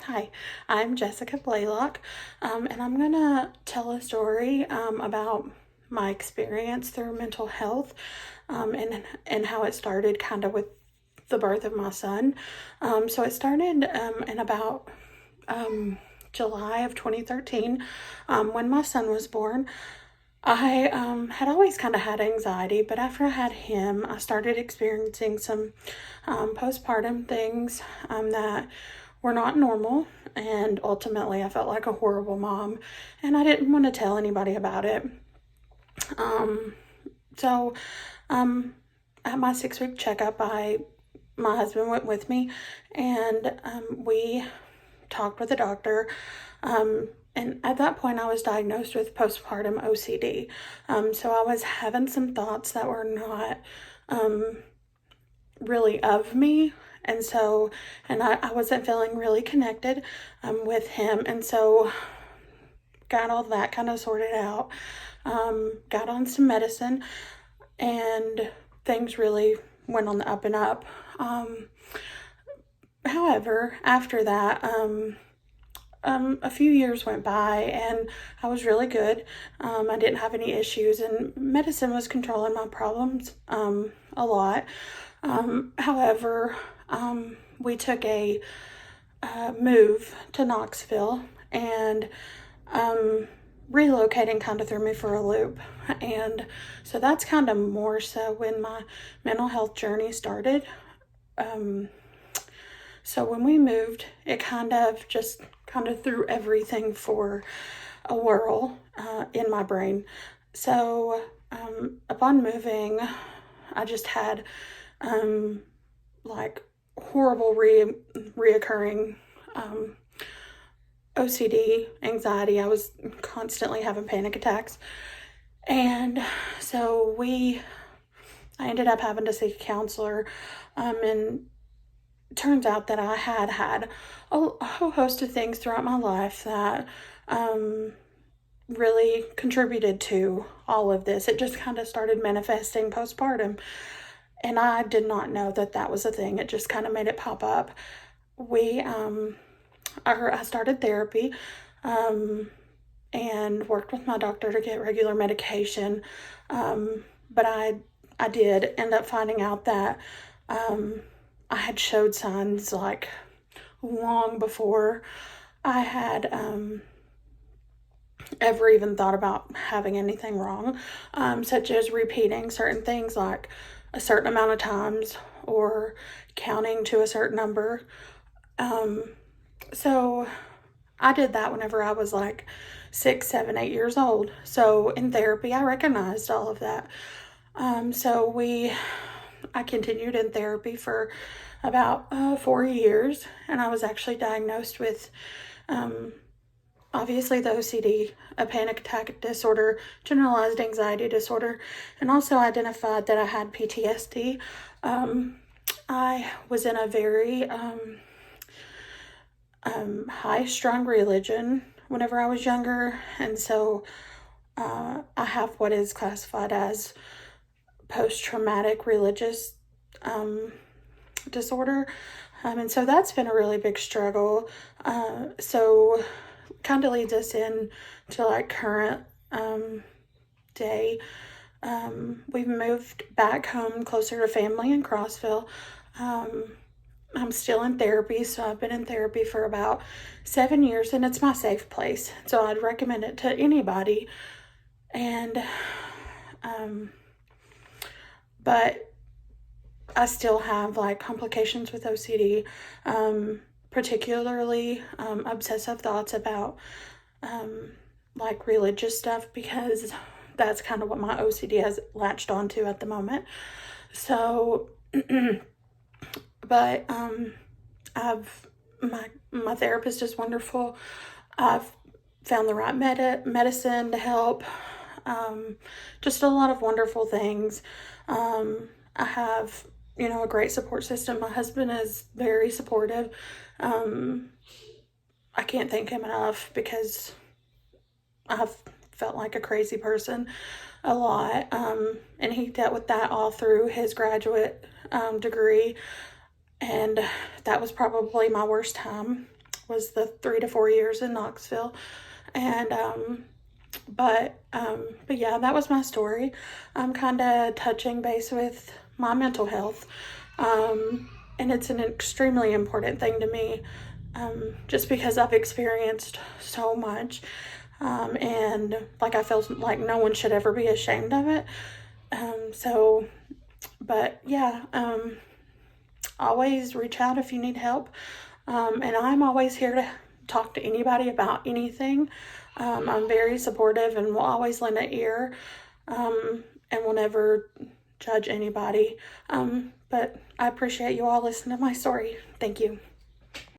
Hi, I'm Jessica Blaylock, and I'm gonna tell a story about my experience through mental health, and how it started kind of with the birth of my son. So it started in about July of 2013, when my son was born. I had always kind of had anxiety, but after I had him, I started experiencing some postpartum things that were not normal, and ultimately I felt like a horrible mom, and I didn't want to tell anybody about it. Um, so, at my 6 week checkup, my husband went with me, and we talked with the doctor. And at that point, I was diagnosed with postpartum OCD. So I was having some thoughts that were not really of me. And I wasn't feeling really connected with him. And so got all that kind of sorted out, got on some medicine, and things really went on the up and up. However, after that, a few years went by and I was really good. I didn't have any issues, and medicine was controlling my problems a lot. However, we took a move to Knoxville, and relocating kind of threw me for a loop. And so that's kind of more so when my mental health journey started. So when we moved, it kind of threw everything for a whirl in my brain. So upon moving, I just had like horrible reoccurring OCD, anxiety. I was constantly having panic attacks. And so I ended up having to seek a counselor, and turns out that I had a whole host of things throughout my life that really contributed to all of this. It just kind of started manifesting postpartum, and I did not know that that was a thing. It just kind of made it pop up. I started therapy, and worked with my doctor to get regular medication, but I did end up finding out that I had showed signs like long before I had ever even thought about having anything wrong, such as repeating certain things like a certain amount of times or counting to a certain number. So I did that whenever I was like 6, 7, 8 years old. So in therapy, I recognized all of that. I continued in therapy for about 4 years, and I was actually diagnosed with obviously the OCD, a panic attack disorder, generalized anxiety disorder, and also identified that I had PTSD. I was in a very high-strung religion whenever I was younger, and so I have what is classified as post-traumatic religious disorder, and so that's been a really big struggle. So kind of leads us in to like current day. We've moved back home closer to family in Crossville. I'm still in therapy, so I've been in therapy for about 7 years, and it's my safe place. So I'd recommend it to anybody. And, but I still have like complications with OCD, particularly obsessive thoughts about like religious stuff, because that's kind of what my OCD has latched onto at the moment. So, but my therapist is wonderful. I've found the right medicine to help. Just a lot of wonderful things. I have, a great support system. My husband is very supportive. I can't thank him enough, because I've felt like a crazy person a lot. And he dealt with that all through his graduate degree. And that was probably my worst time. was the 3 to 4 years in Knoxville. And but yeah, that was my story. I'm kind of touching base with my mental health, and it's an extremely important thing to me, just because I've experienced so much, and like I feel like no one should ever be ashamed of it. So, but yeah, always reach out if you need help, and I'm always here to talk to anybody about anything. I'm very supportive and will always lend an ear, and will never judge anybody. But I appreciate you all listening to my story. Thank you.